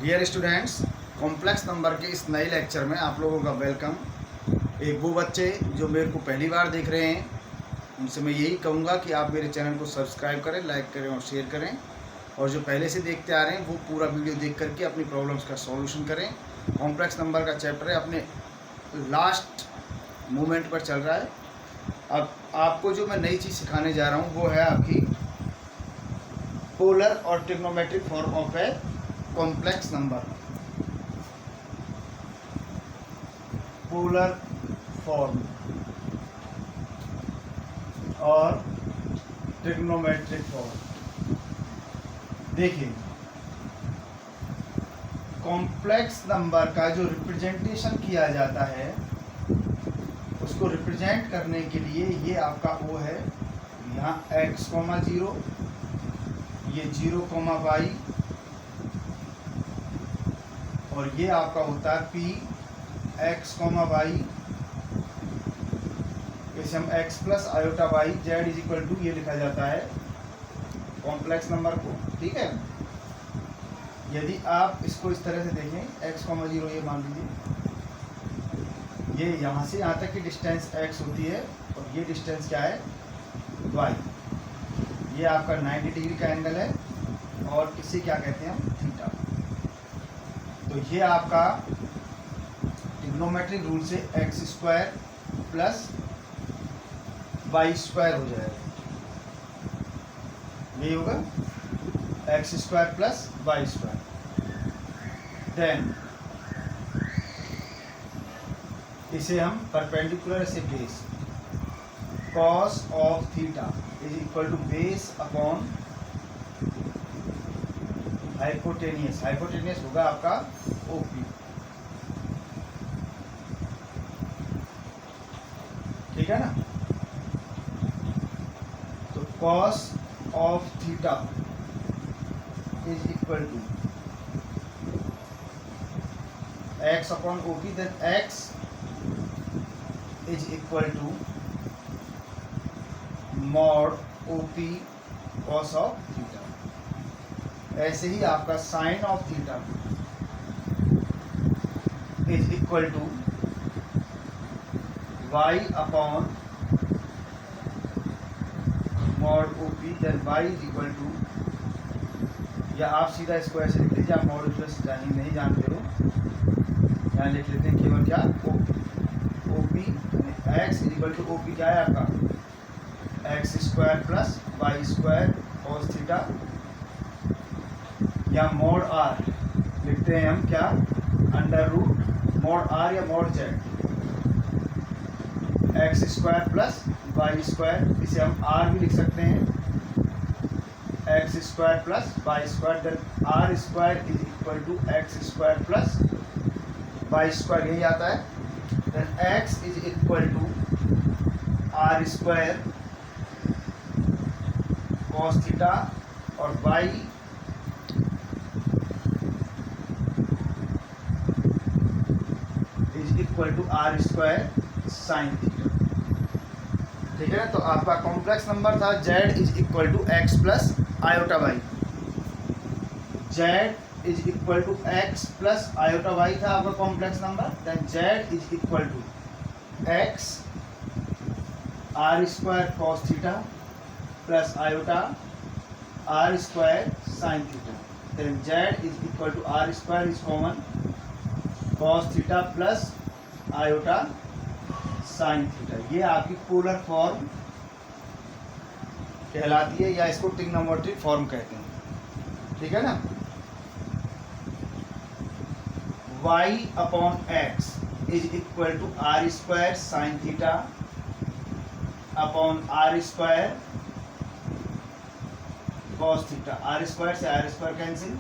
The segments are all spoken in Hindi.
डियर स्टूडेंट्स, कॉम्प्लेक्स नंबर के इस नए लेक्चर में आप लोगों का वेलकम। एक वो बच्चे जो मेरे को पहली बार देख रहे हैं उनसे मैं यही कहूँगा कि आप मेरे चैनल को सब्सक्राइब करें, लाइक करें और शेयर करें। और जो पहले से देखते आ रहे हैं वो पूरा वीडियो देख करके अपनी प्रॉब्लम्स का सॉल्यूशन करें। कॉम्प्लेक्स नंबर का चैप्टर है, अपने लास्ट मोमेंट पर चल रहा है। अब आपको जो मैं नई चीज़ सिखाने जा रहा हूँ वो है आपकी पोलर और trigonometric form of a complex number. Polar form और ट्रिग्नोमेट्रिक फॉर्म। देखिए, कॉम्प्लेक्स नंबर का जो रिप्रेजेंटेशन किया जाता है उसको रिप्रेजेंट करने के लिए ये आपका ओ है, यहाँ x, 0, ये 0, y, और ये आपका होता है p, x, y, इसे हम x plus iota y z is equal to ये लिखा जाता है कॉम्प्लेक्स नंबर को। ठीक है, यदि आप इसको इस तरह से देखें, x, 0 ये मान लीजिए, ये यहाँ से यहाँ तक की डिस्टेंस x होती है और ये डिस्टेंस क्या है, y। ये आपका 90 डिग्री का एंगल है और इसे क्या कहते हैं हम, थीटा। तो ये आपका ट्रिग्नोमेट्रिक रूल से x square plus y square हो जाएगा। यही होगा x square plus y square. Then इसे हम परपेंडिकुलर से base, cos of theta is equal to base upon hypotenuse. Hypotenuse होगा आपका ओपी। ठीक है ना। तो cos of theta is equal to x upon OP. Then x is equal to mod OP cos of theta. ऐसे ही आपका sine of theta is equal to y upon mod OP. Then y is equal to, या आप सीधा इसको ऐसे लिख लीजिए, आप मॉड्यूलस नहीं जानते हो, यहाँ लिख लेते हैं केवल क्या, OP. X is equal to OP क्या है आपका, x square plus y square cos theta, या मोड आर लिखते हैं हम क्या, अंडर रूट मोड आर या mod z, x square plus y square, इसे हम आर भी लिख सकते हैं, x square plus y square. Then r square is equal to x square plus y square, यही आता है। Then x is equal to r square cos theta, और y is equal to r square sine theta. ठीक है ना। तो आपका कॉम्प्लेक्स नंबर था z is equal to x plus iota y. z is equal to x plus iota y था आपका complex number. Then z is equal to x r square cos theta plus iota r square sine theta. Then z is equal to r square is common, cos theta plus iota sine theta. ये आपकी पोलर फॉर्म कहलाती है, या इसको ट्रिग्नोमेट्रिक फॉर्म कहते हैं। ठीक है ना। y upon x is equal to r square sine theta upon r square cos theta. R square से r square cancel.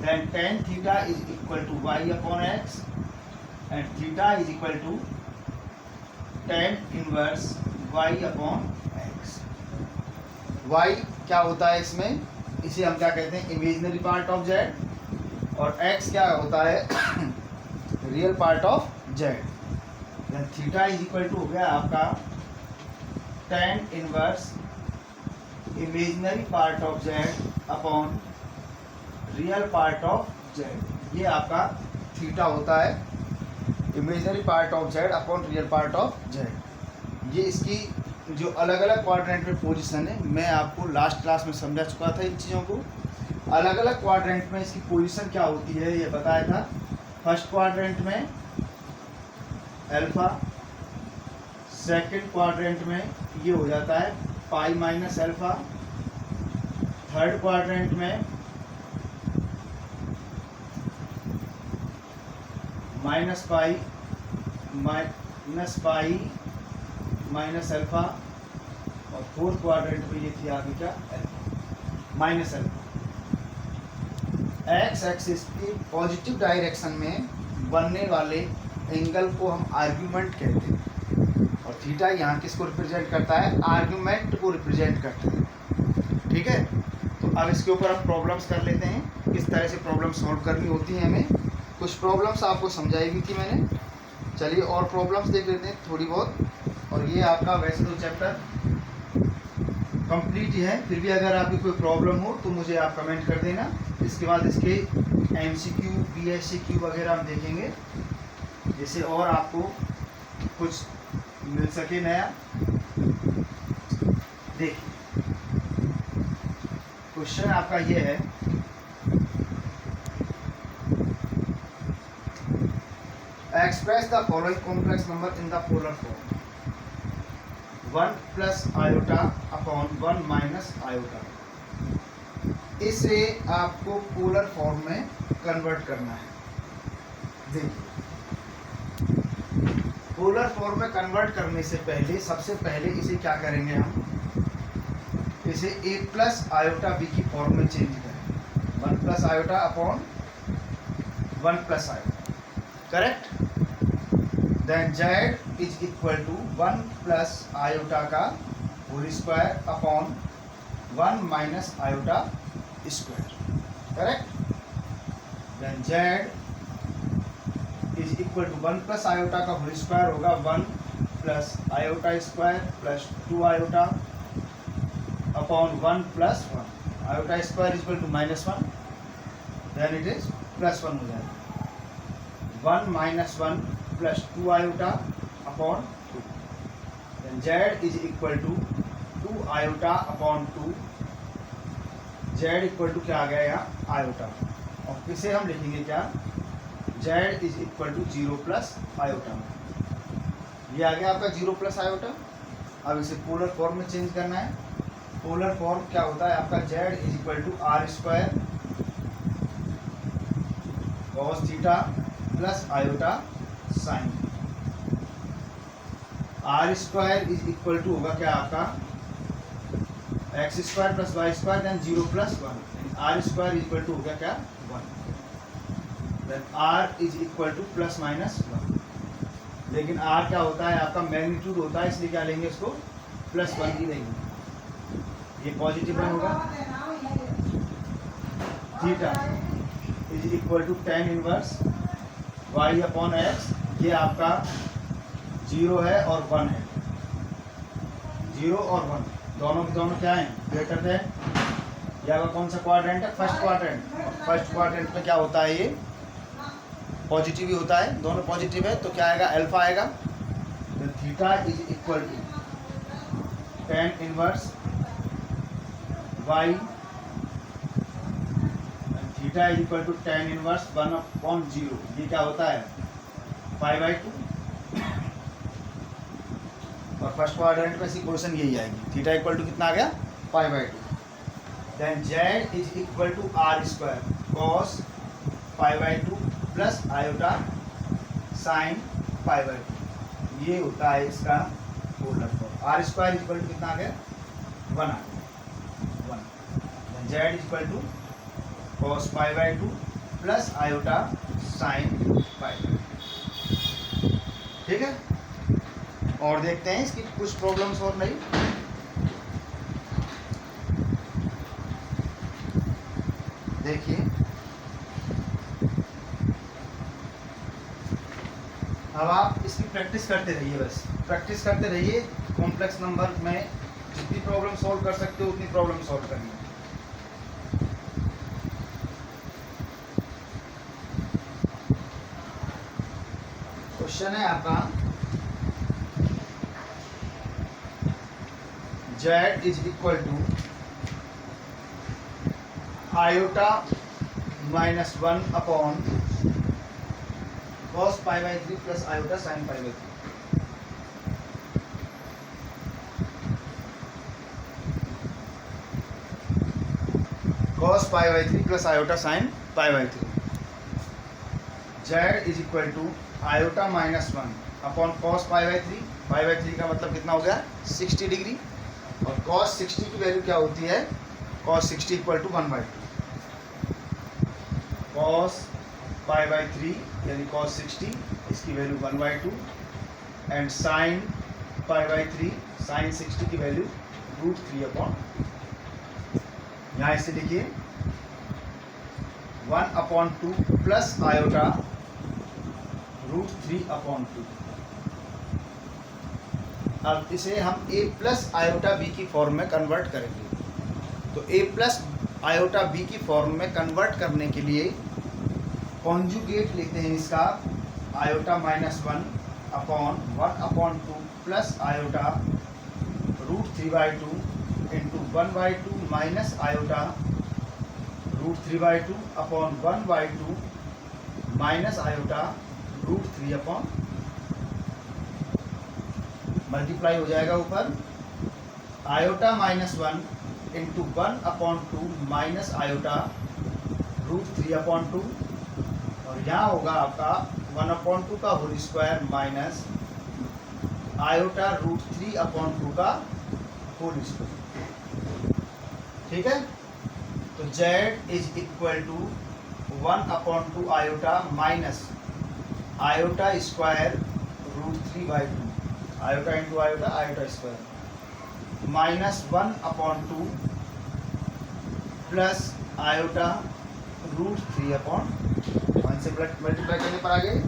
Then tan theta is equal to y upon x and theta is equal to tan inverse y upon x. y क्या होता है इसमें, इसे हम क्या कहते हैं, इमेजिनरी पार्ट ऑफ z, और x क्या होता है, real part of z। Then theta is equal to हो गया आपका tan inverse imaginary part of z upon real part of z. ये आपका थीटा होता है, imaginary part of z upon real part of z. ये इसकी जो अलग अलग क्वाड्रेंट में पोजीशन है, मैं आपको लास्ट क्लास में समझा चुका था इन चीज़ों को। अलग अलग क्वाड्रेंट में इसकी पोजीशन क्या होती है ये बताया था। फर्स्ट क्वाड्रेंट में अल्फा, सेकंड क्वाड्रेंट में ये हो जाता है pi minus alpha, third quadrant में माइनस पाई माइनस अल्फा, और फोर्थ क्वाड्रेंट में ये थी आगे क्या alpha minus alpha. X axis की पॉजिटिव डायरेक्शन में बनने वाले एंगल को हम आर्ग्यूमेंट कहते हैं, और थीटा यहाँ किसको रिप्रेजेंट करता है, आर्ग्यूमेंट को रिप्रेजेंट करता है। ठीक है, तो अब इसके ऊपर हम प्रॉब्लम्स कर लेते हैं, किस तरह से प्रॉब्लम सॉल्व करनी होती है हमें। कुछ प्रॉब्लम्स आपको समझाई भी थी मैंने, चलिए और प्रॉब्लम्स देख लेते हैं थोड़ी बहुत। और ये आपका वैसे तो चैप्टर कंप्लीट ही है, फिर भी अगर आपकी कोई प्रॉब्लम हो तो मुझे आप कमेंट कर देना। इसके बाद इसके MCQ BSCQ वगैरह हम देखेंगे, जिससे और आपको कुछ मिल सके नया। देखिए क्वेश्चन आपका ये है, express the following complex number in the polar form 1 plus iota upon 1 minus iota. इसे आपको पोलर फॉर्म में कन्वर्ट करना है। देखिए पोलर फॉर्म में कन्वर्ट करने से पहले सबसे पहले इसे क्या करेंगे, हम इसे a प्लस आयोटा b की फॉर्म में चेंज करेंगे। 1 plus iota upon 1 plus iota, correct. Then z is equal to 1 plus iota का whole square upon 1 minus iota square, correct. Then z is equal to 1 plus iota का होल स्क्वायर होगा 1 plus iota square plus 2 iota upon 1 plus 1। Iota square is equal to -1, then it is +1 हो जाएगा। 1 minus 1 plus 2 iota upon 2, then z is equal to 2 iota upon 2। z equal to क्या आ गया यहाँ आयोटा, और इसे हम लिखेंगे क्या, z is equal to 0 plus iota. ये आ गया आपका 0 प्लस आयोटा। अब इसे पोलर फॉर्म में चेंज करना है। पोलर फॉर्म क्या होता है आपका, z is equal to r square cos theta plus iota sine. r square is equal to होगा क्या आपका x square plus y square, then 0 plus 1। r square is equal to हो गया क्या 1, then r is equal to plus minus 1। लेकिन r क्या होता है आपका मैग्नीट्यूड होता है, इसलिए क्या लेंगे इसको +1 ही लेंगे। ये पॉजिटिव में होगा। Theta is equal to tan inverse y upon x। ये आपका 0 है और 1 है, 0 और 1 दोनों के दोनों क्या हैं, ग्रेटर देन। या कौन सा क्वाड्रेंट है, फर्स्ट क्वाड्रेंट। फर्स्ट क्वाड्रेंट में क्या होता है, ये पॉजिटिव ही होता है, दोनों पॉजिटिव है, तो क्या आएगा अल्फा आएगा। Theta is equal to tan inverse y, theta is equal to tan inverse 1/0। ये क्या होता है 5/2, और फर्स्ट क्वाड्रेंट में इसी क्वेश्चन यही आएगी। थीटा इक्वल टू कितना आ गया 5/2। Then z is equal to r square cos 5/2 plus iota sine 5/2। ये होता है इसका polar form. r square is equal to कितना आ गया 1 आ गया 1। Then z is equal to cos 5/2 plus iota sine 5/2। ठीक है, और देखते हैं इसकी कुछ प्रॉब्लम्स और नहीं। देखिए अब आप इसकी प्रैक्टिस करते रहिए, बस प्रैक्टिस करते रहिए। कॉम्प्लेक्स नंबर में जितनी प्रॉब्लम सॉल्व कर सकते हो उतनी प्रॉब्लम सॉल्व करनी है। क्वेश्चन है आपका z is equal to iota minus 1 upon cos pi by 3 plus iota sine pi by 3। cos pi by 3 plus iota sine pi by 3। z is equal to iota minus 1 upon cos pi by 3। Pi by 3 का मतलब कितना हो गया 60 डिग्री, और cos 60 की वैल्यू क्या होती है, cos 60 equal to 1/2। cos pi by 3 यानी cos 60 इसकी value 1/2 and sine pi by 3 sine 60 की वैल्यू √3 अपॉन, यहाँ इसे लिखिए 1/2 प्लस आयोटा √3/2। अब इसे हम a प्लस आयोटा b की फॉर्म में कन्वर्ट करेंगे। तो a प्लस आयोटा b की फॉर्म में कन्वर्ट करने के लिए कॉन्जुगेट लेते हैं इसका, iota minus 1 upon 1/2 plus iota √3/2 into 1/2 minus iota √3/2 upon 1/2 minus iota √3 upon, multiply हो जाएगा ऊपर iota minus 1 into 1/2 minus iota √3/2, और यहाँ होगा आपका 1/2 का होल स्क्वायर माइनस आयोटा √3/2 का होल स्क्वायर। ठीक है, तो z is equal to 1/2 iota minus iota square √3/2, iota into iota iota square minus 1/2 plus iota √3/1 से मल्टीप्लाई करने पर आ गए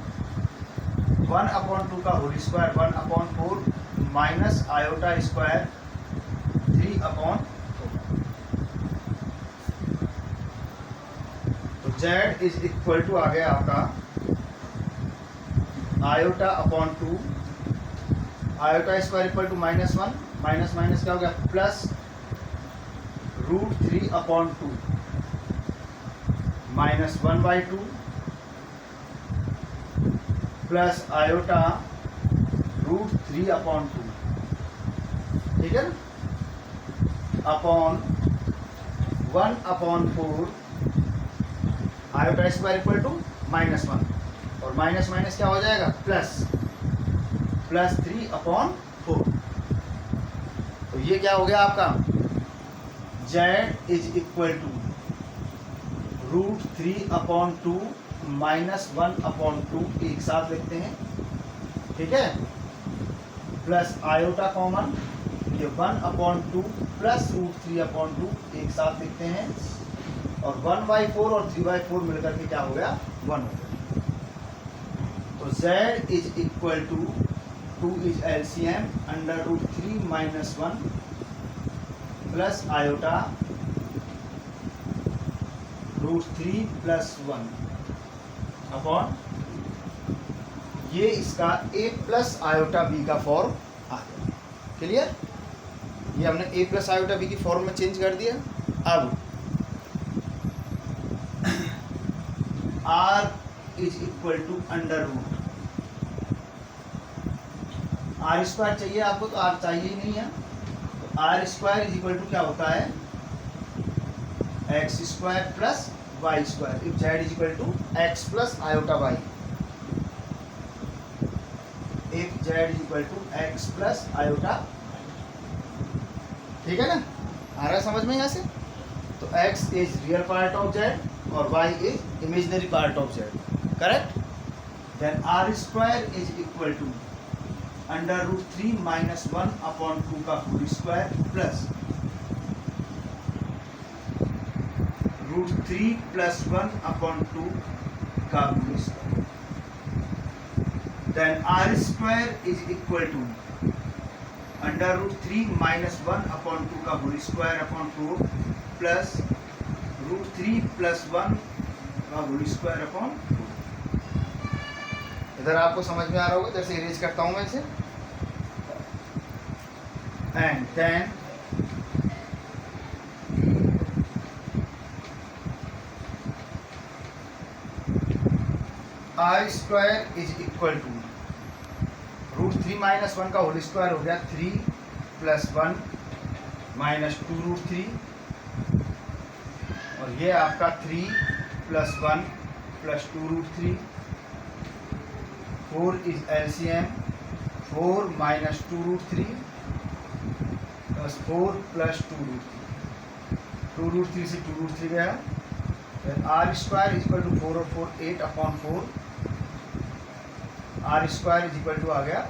1/2 का whole square 1/4 minus iota square 3/4। तो z इज इक्वल टू आ गया आपका iota upon 2, iota square equal to -1 minus minus क्या हो गया प्लस √3/2 माइनस 1/2 प्लस आयोटा √3/2। ठीक है, upon 1/4 iota square equal to -1, और माइनस माइनस क्या हो जाएगा प्लस 3/4। तो ये क्या हो गया आपका z is equal to √3/2 minus 1/2 एक साथ लिखते हैं। ठीक है, प्लस आयोटा कॉमन, ये 1/2 प्लस √3/2 एक साथ लिखते हैं, और 1/4 और 3/4 मिलकर के क्या हो गया 1 हो गया। तो z is equal to 2 is LCM √3 minus 1 plus iota √3 plus 1 upon, ये इसका a प्लस आयोटा b का फॉर्म आ गया। क्लियर, ये हमने a प्लस आयोटा b की फॉर्म में चेंज कर दिया। अब r is equal to √, r square चाहिए आपको, तो r चाहिए ही नहीं है, तो r square is equal to क्या होता है x square plus y square, if z is equal to x plus iota y, if z is equal to x plus iota. ठीक है ना, आ रहा है समझ में यहाँ से। तो x is real part of z और y is imaginary part of z, correct. Then r square is equal to √3 minus 1/2 का होल स्क्वायर प्लस √3 प्लस 1/2 का whole square. Then r square is equal to √3 minus 1/2 का whole square upon 4 plus √3 plus 1 का होल स्क्वायर अपॉन 2। इधर आपको समझ में आ रहा होगा, जैसे इरेज करता हूँ मैं इसे। And then r square is equal to √3 - 1 का होल स्क्वायर हो गया 3 + 1 - 2 √3, और ये आपका 3 + 1 + 2 √3। 4 इज LCM, 4 - 2 √3 + 4 + 2 √3, 2 √3 से 2 √3 गया। फिर r square is equal to 4 और 4 8/4, r square is equal to आ गया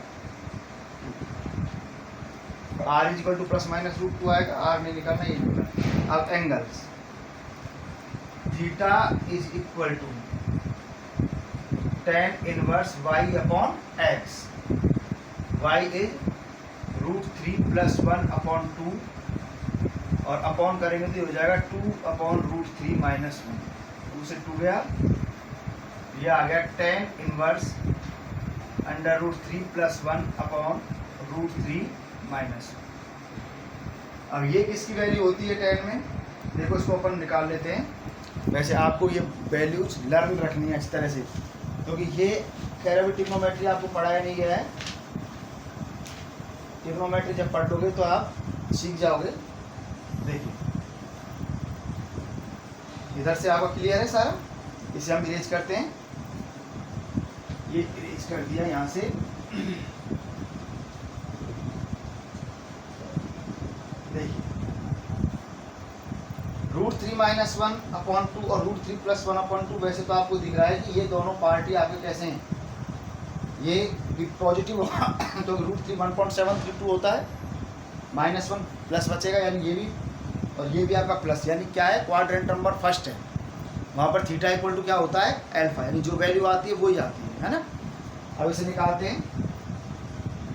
r इज इक्वल टू ±√2 आएगा, r नहीं निकालना, ये निकालना। अब angles theta is equal to tan inverse y/x, y is √3 + 1/2, और अपॉन करेंगे तो हो जाएगा 2/√3 - 1, 2 से 2 गया, ये आ गया tan इनवर्स √3 + 1/√3 - 1। अब ये किसकी वैल्यू होती है tan में, देखो इसको अपन निकाल लेते हैं। वैसे आपको ये वैल्यूज लर्न रखनी है इस तरह से, क्योंकि ये ट्रिग्नोमेट्री आपको पढ़ाया नहीं गया है। ट्रिग्नोमेट्री जब पढ़ लोगे तो आप सीख जाओगे। देखिए इधर से आपका क्लियर है सारा, इसे हम इरेज करते हैं। ये इरेज कर दिया यहाँ से। देखिए √3 - 1/2 और √3 + 1/2, वैसे तो आपको दिख रहा है कि ये दोनों पार्टी आपके कैसे हैं, ये पॉजिटिव होगा तो √3 1.732 होता है, -1 प्लस बचेगा, यानी ये भी और ये भी आपका प्लस, यानी क्या है, क्वाड्रेंट नंबर फर्स्ट है। वहाँ पर थीटा इक्वल टू क्या होता है, अल्फा, यानी जो वैल्यू आती है वही आती है ना। अब इसे निकालते हैं।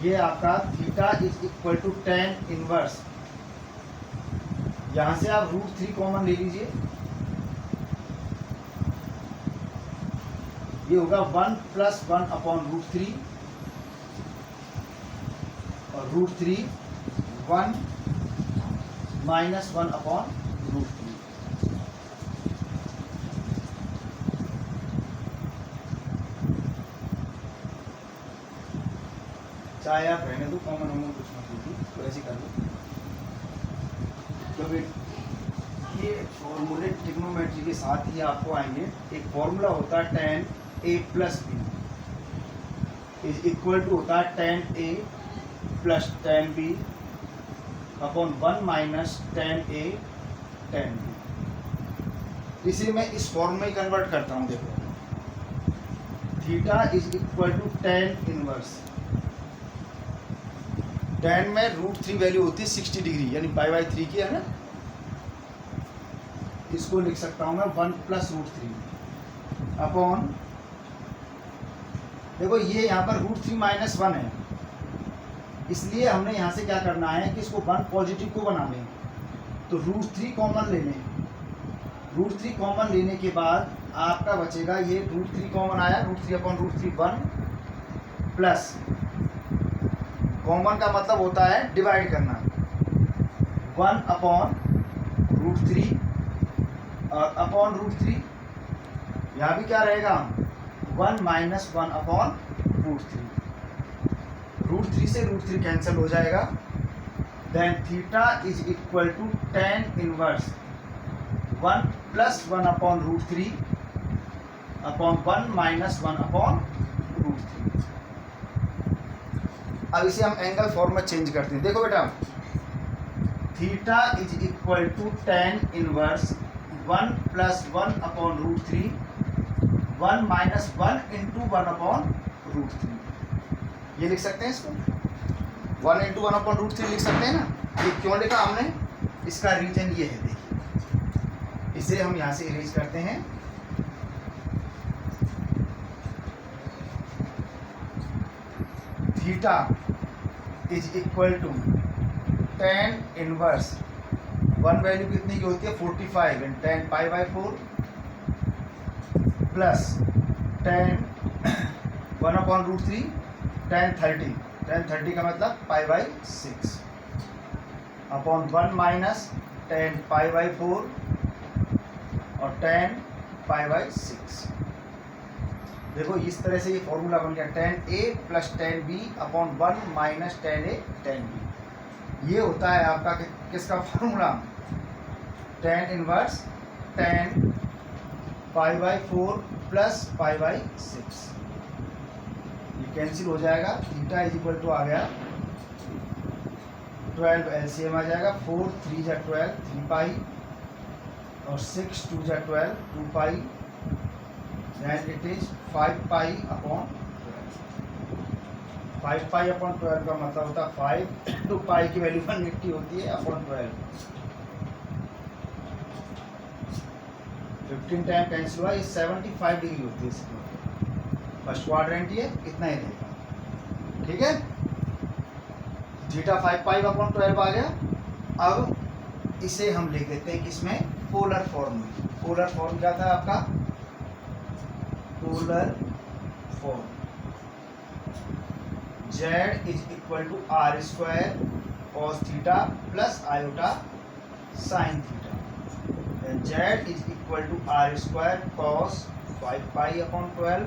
ये आपका theta is equal to tan inverse, यहाँ से आप √3 कॉमन ले लीजिए, ये होगा 1 + 1/√3, और √3 1 - 1/√3। चाहे आप रहने दो, कॉमन होमन कुछ मत लीजिए, तो ऐसे कर लो, क्योंकि ये फॉर्मूले ट्रिग्नोमेट्री के साथ ही आपको आएंगे। एक फॉर्मूला होता है tan a + b is equal to होता है tan a + tan b upon 1 - tan a tan b। इसे मैं इस फॉर्म में कन्वर्ट करता हूँ। देखो theta is equal to tan inverse, tan में √3 वैल्यू होती है 60 डिग्री, यानी π/3 की, है ना। इसको लिख सकता हूँ मैं 1 + √3 अपॉन, देखो ये यहाँ पर √3 - 1 है, इसलिए हमने यहाँ से क्या करना है कि इसको 1 पॉजिटिव को बना लें, तो √3 कॉमन ले लें। √3 कॉमन लेने के बाद आपका बचेगा, ये √3 कॉमन आया, √3/√3 1 प्लस, कॉमन का मतलब होता है डिवाइड करना, 1/√3 और अपॉन √3, यहाँ भी क्या रहेगा 1 - 1/√3, √3 से √3 कैंसिल हो जाएगा। Then theta is equal to tan inverse 1 + 1/√3 upon 1 - 1/√3। अब इसे हम एंगल फॉर्म में चेंज करते हैं। देखो बेटा, theta is equal to tan inverse 1 + 1/√3 1 - 1 × 1/√3, ये लिख सकते हैं इसको, 1 × 1/√3 लिख सकते हैं ना। ये क्यों लिखा हमने, इसका रीजन ये है। देखिए इसे हम यहाँ से इरेज करते हैं। Theta is equal to tan inverse, 1 value कितनी की होती है 45, एंड tan π/4 प्लस tan 1/√3 tan 30 का मतलब π/6 अपॉन 1 माइनस tan π/4 और tan π/6। देखो इस तरह से ये फॉर्मूला बन गया tan A plus tan B upon 1 minus tan A tan B। ये होता है आपका किसका formula, tan inverse tan π/4 plus π/6। ये कैंसिल हो जाएगा, थीटा इज इक्वल टू आ गया 12 एलसीएम आ जाएगा, 4 3 जा 12 3 पाई और 6 2 जा 12 2 पाई, then it is 5 pi upon 12। 5 pi upon 12 का मतलब होता है 5 टू पाई की वैल्यू 180 होती है अपॉन 12। 15 टाइम कैंसिल हुआ, ये 75 डिग्री होती है इसकी, फर्स्ट क्वाड्रेंट ये इतना ही रहेगा। ठीक है, थीटा 5 पाई अपॉन 12 आ गया। अब इसे हम लिख देते हैं किसमें, पोलर फॉर्म में। पोलर फॉर्म क्या था आपका, polar form z is equal to r square cos theta plus iota sine theta. z is equal to r square cos 5 pi upon 12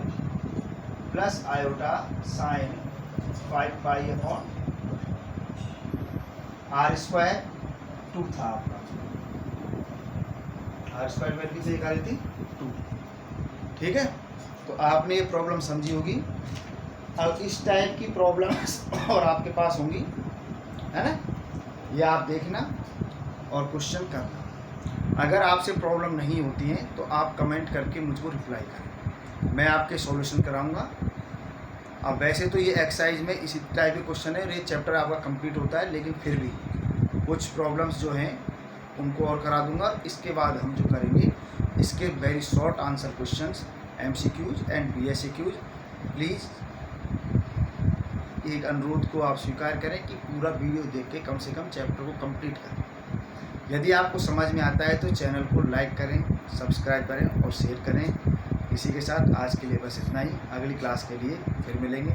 plus iota sine 5 pi upon r square 2 था आपका, आर स्क्वायर वैल्यू से निकाली थी 2। ठीक है, तो आपने ये प्रॉब्लम समझी होगी। अब इस टाइप की प्रॉब्लम्स और आपके पास होंगी, है ना, ये आप देखना और क्वेश्चन करना। अगर आपसे प्रॉब्लम नहीं होती है तो आप कमेंट करके मुझको रिप्लाई करें, मैं आपके सॉल्यूशन कराऊंगा। अब वैसे तो ये एक्सरसाइज में इसी टाइप के क्वेश्चन है, ये चैप्टर आपका कंप्लीट होता है, लेकिन फिर भी कुछ प्रॉब्लम्स जो हैं उनको और करा दूंगा। इसके बाद हम जो करेंगे इसके very short answer questions, MCQs and BSCQs। Please एक अनुरोध को आप स्वीकार करें कि पूरा वीडियो देख के कम से कम चैप्टर को कंप्लीट करें। यदि आपको समझ में आता है तो चैनल को लाइक करें, सब्सक्राइब करें और शेयर करें। इसी के साथ आज के लिए बस इतना ही, अगली क्लास के लिए फिर मिलेंगे।